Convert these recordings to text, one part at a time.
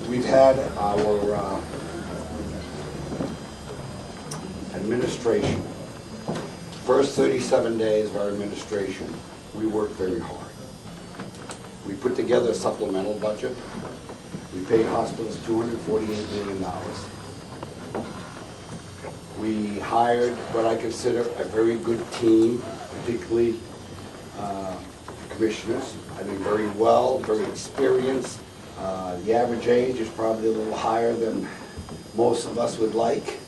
We've had our administration, first 37 days of our administration, we worked very hard. We put together a supplemental budget. We paid hospitals $248 million. We hired what I consider a very good team, particularly commissioners. I think very well, very experienced. The average age is probably a little higher than most of us would like,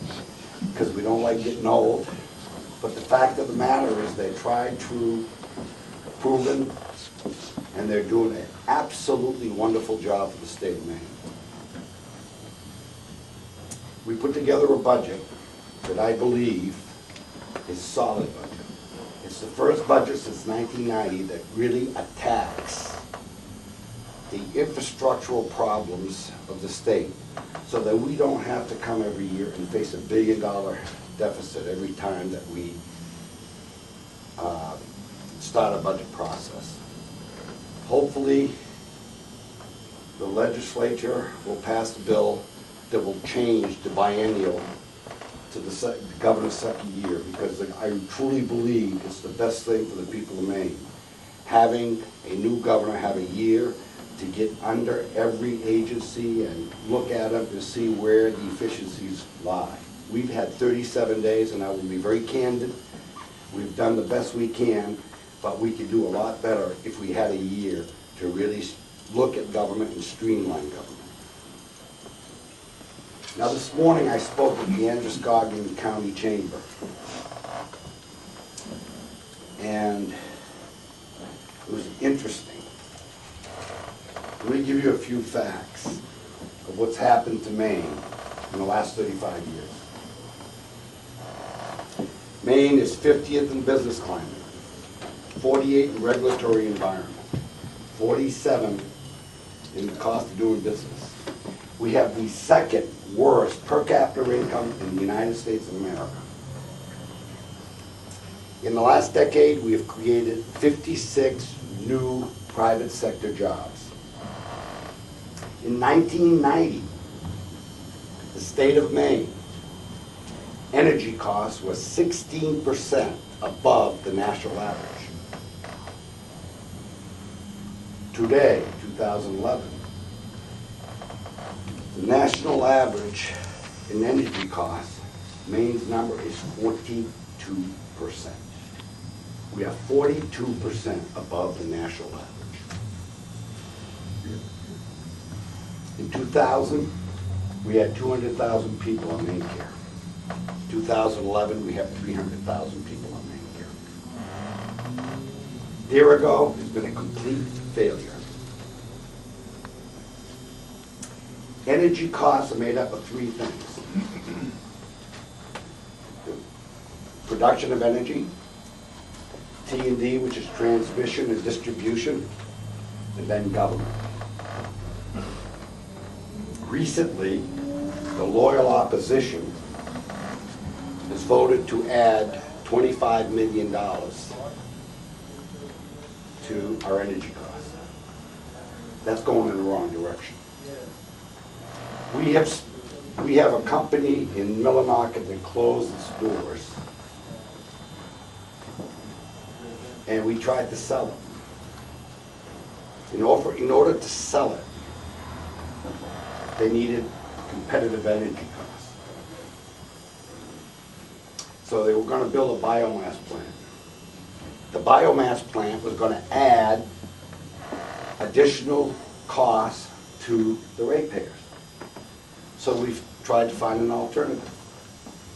because we don't like getting old. But the fact of the matter is they tried, true, proven, and they're doing an absolutely wonderful job for the state of Maine. We put together a budget that I believe is a solid budget. It's the first budget since 1990 that really attacks the infrastructural problems of the state, so that we don't have to come every year and face $1 billion deficit every time that we start a budget process. Hopefully, the legislature will pass a bill that will change the biennial to the governor's second year, because I truly believe it's the best thing for the people of Maine. Having a new governor have a year to get under every agency and look at them to see where the efficiencies lie. We've had 37 days, and I will be very candid. We've done the best we can, but we could do a lot better if we had a year to really look at government and streamline government. Now this morning I spoke with the Androscoggin County Chamber, and it was interesting. Let me give you a few facts of what's happened to Maine in the last 35 years. Maine is 50th in business climate, 48 in regulatory environment, 47 in the cost of doing business. We have the second worst per capita income in the United States of America. In the last decade, we have created 56 new private sector jobs. In 1990, the state of Maine, energy costs was 16% above the national average. Today, 2011, the national average in energy costs, Maine's number is 42%. We are 42% above the national average. In 2000, we had 200,000 people on Maine Care. 2011, we have 300,000 people on Maine Care. A year ago, it's been a complete failure. Energy costs are made up of three things. Production of energy, T&D, which is transmission and distribution, and then government. Recently, the loyal opposition has voted to add $25 million to our energy costs. That's going in the wrong direction. We have a company in Millinocket that closed its doors, and we tried to sell it. In order to sell it, they needed competitive energy costs. So they were going to build a biomass plant. The biomass plant was going to add additional costs to the ratepayers. So we've tried to find an alternative.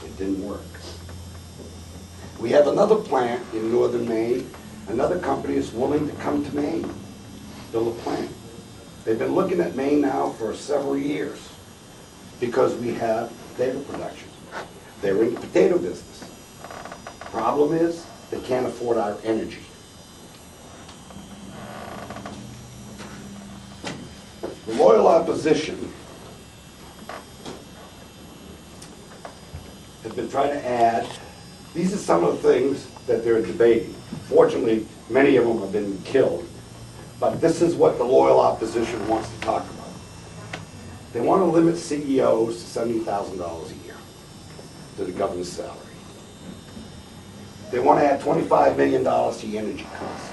It didn't work. We have another plant in northern Maine. Another company is willing to come to Maine, build a plant. They've been looking at Maine now for several years because we have potato production. They're in the potato business. Problem is, they can't afford our energy. The loyal opposition has been trying to add, these are some of the things that they're debating. Fortunately, many of them have been killed But this is what the loyal opposition wants to talk about. They want to limit CEOs to $70,000 a year to the governor's salary. They want to add $25 million to the energy costs.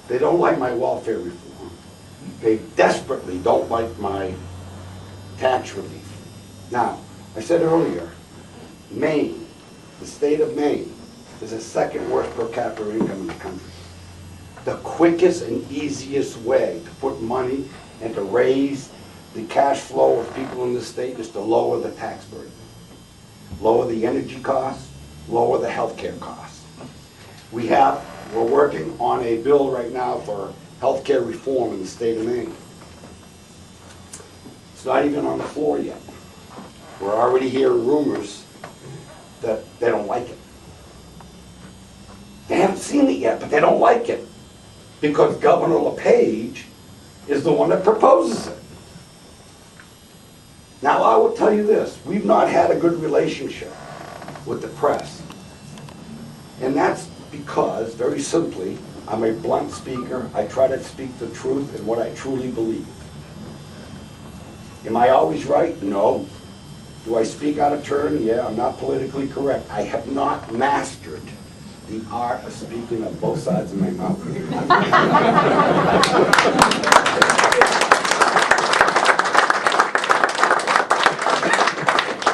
They don't like my welfare reform. They desperately don't like my tax relief. Now, I said earlier, Maine, the state of Maine, is the second worst per capita income in the country. The quickest and easiest way to put money and to raise the cash flow of people in the state is to lower the tax burden. Lower the energy costs, lower the healthcare costs. We're working on a bill right now for healthcare reform in the state of Maine. It's not even on the floor yet. We're already hearing rumors that they don't like it. They haven't seen it yet, but they don't like it because Governor LePage is the one that proposes it. Now, I will tell you this, we've not had a good relationship with the press. And that's because, very simply, I'm a blunt speaker. I try to speak the truth and what I truly believe. Am I always right? No. Do I speak out of turn? Yeah, I'm not politically correct. I have not mastered the art of speaking of both sides of my mouth.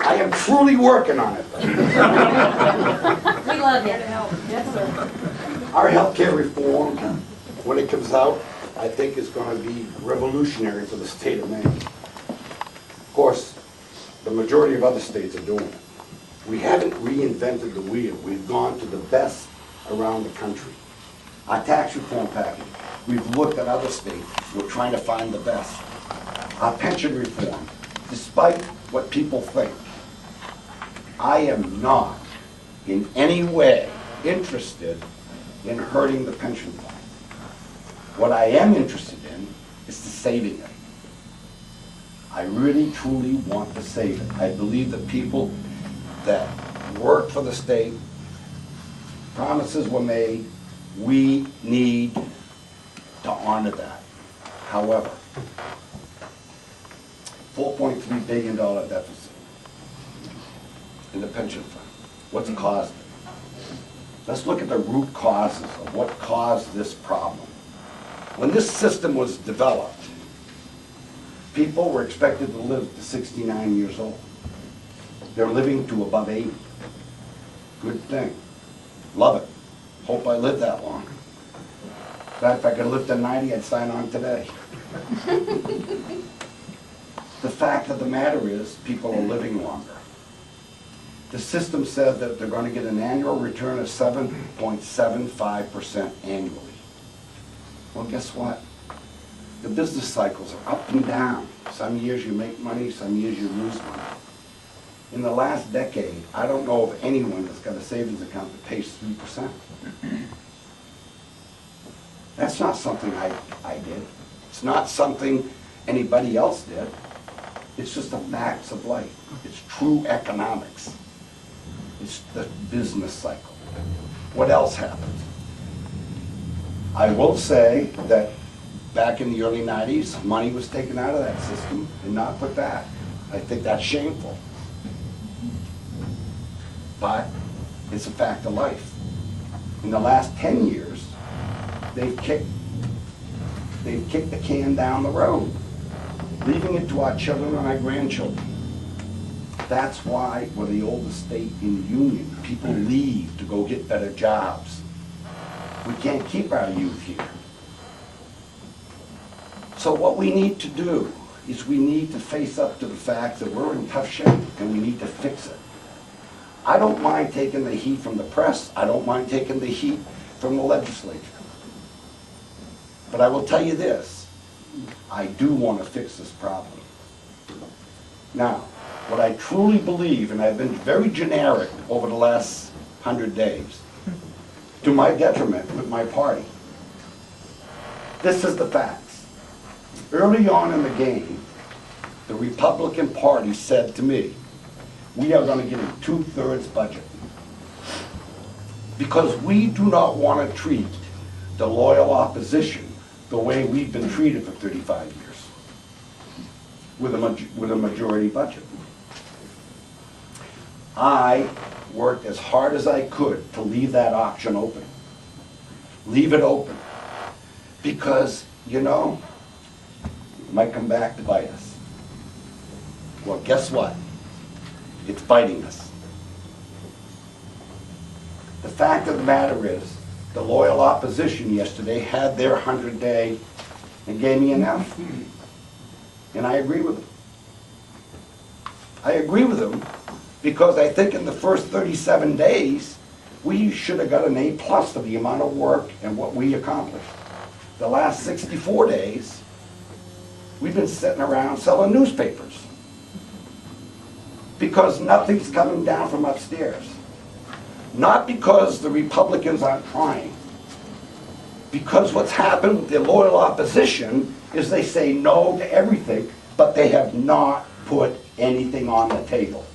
I am truly working on it, though. We love you. Yes, sir. Our healthcare reform, when it comes out, I think is going to be revolutionary for the state of Maine. Of course, the majority of other states are doing it. We haven't reinvented the wheel. We've gone to the best around the country. Our tax reform package, we've looked at other states. We're trying to find the best. Our pension reform, despite what people think, I am not in any way interested in hurting the pension fund. What I am interested in is to saving it. I really, truly want to save it. I believe that people that work for the state, promises were made, we need to honor that. However, $4.3 billion deficit in the pension fund. What's caused it? Let's look at the root causes of what caused this problem. When this system was developed, people were expected to live to 69 years old. They're living to above 80. Good thing. Love it. Hope I live that long. In fact, if I could live to 90, I'd sign on today. The fact of the matter is, people are living longer. The system says that they're going to get an annual return of 7.75% annually. Well, guess what? The business cycles are up and down. Some years you make money, some years you lose money. In the last decade, I don't know of anyone that's got a savings account that pays 3%. That's not something I did. It's not something anybody else did. It's just the facts of life. It's true economics. It's the business cycle. What else happened? I will say that back in the early 90s, money was taken out of that system and not put back. I think that's shameful. But it's a fact of life. In the last 10 years, they've kicked the can down the road, leaving it to our children and our grandchildren. That's why we're the oldest state in the union. People leave to go get better jobs. We can't keep our youth here. So what we need to do is we need to face up to the fact that we're in tough shape and we need to fix it. I don't mind taking the heat from the press. I don't mind taking the heat from the legislature. But I will tell you this, I do want to fix this problem. Now, what I truly believe, and I've been very generic over the last 100 days, to my detriment with my party, this is the facts. Early on in the game, the Republican Party said to me, we are going to get a 2/3 budget. Because we do not want to treat the loyal opposition the way we've been treated for 35 years with a majority budget. I worked as hard as I could to leave that option open. Leave it open. Because, you know, it might come back to bite us. Well, guess what? It's biting us. The fact of the matter is, the loyal opposition yesterday had their 100-day and gave me an F. And I agree with them. I agree with them because I think in the first 37 days, we should have got an A+ for the amount of work and what we accomplished. The last 64 days, we've been sitting around selling newspapers because nothing's coming down from upstairs. Not because the Republicans aren't trying. Because what's happened with the loyal opposition is they say no to everything, but they have not put anything on the table.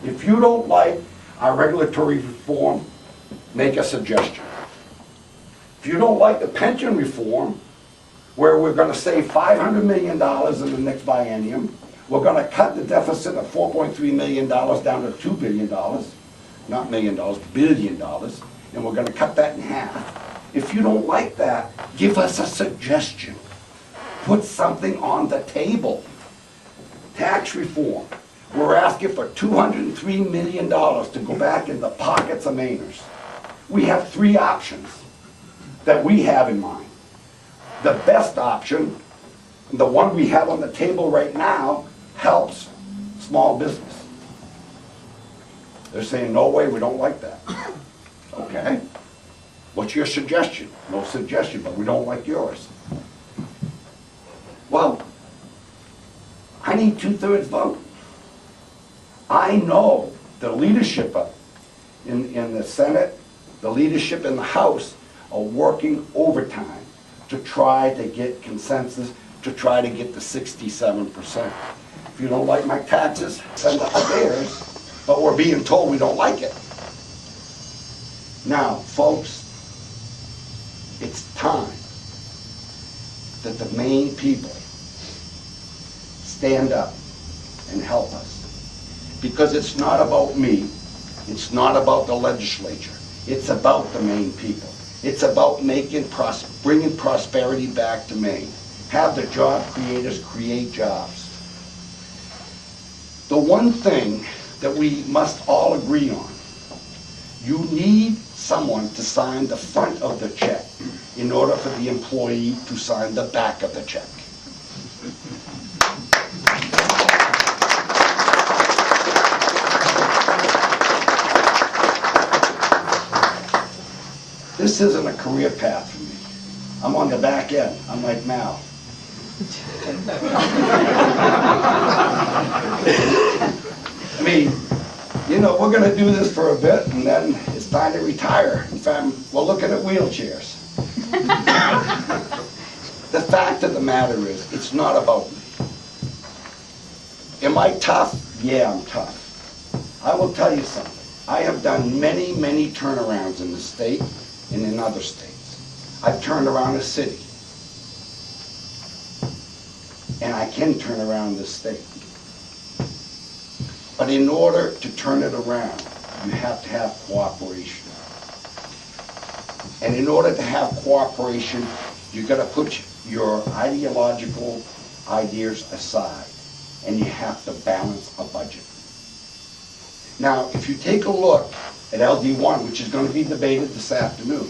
If you don't like our regulatory reform, make a suggestion. If you don't like the pension reform, where we're going to save $500 million in the next biennium, we're going to cut the deficit of $4.3 million down to $2 billion, not million dollars, $1 billion, and we're going to cut that in half. If you don't like that, give us a suggestion. Put something on the table. Tax reform. We're asking for $203 million to go back in the pockets of Mainers. We have three options that we have in mind. The best option, the one we have on the table right now, helps small business. They're saying, no way, we don't like that. Okay. What's your suggestion? No suggestion, but we don't like yours. Well, I need 2/3 vote. I know the leadership in the Senate, the leadership in the House are working overtime to try to get consensus, to try to get the 67%. If you don't like my taxes, send it upstairs, but we're being told we don't like it. Now, folks, it's time that the Maine people stand up and help us. Because it's not about me, it's not about the legislature, it's about the Maine people. It's about bringing prosperity back to Maine. Have the job creators create jobs. The one thing that we must all agree on, you need someone to sign the front of the check in order for the employee to sign the back of the check. This isn't a career path for me. I'm on the back end. I'm like Mal. I mean, you know, we're going to do this for a bit, and then it's time to retire. In fact, we're looking at wheelchairs. The fact of the matter is, it's not about me. Am I tough? Yeah, I'm tough. I will tell you something. I have done many, many turnarounds in the state and in other states. I've turned around a city. And I can turn around this state. But in order to turn it around, you have to have cooperation. And in order to have cooperation, you've got to put your ideological ideas aside. And you have to balance a budget. Now, if you take a look at LD1, which is going to be debated this afternoon,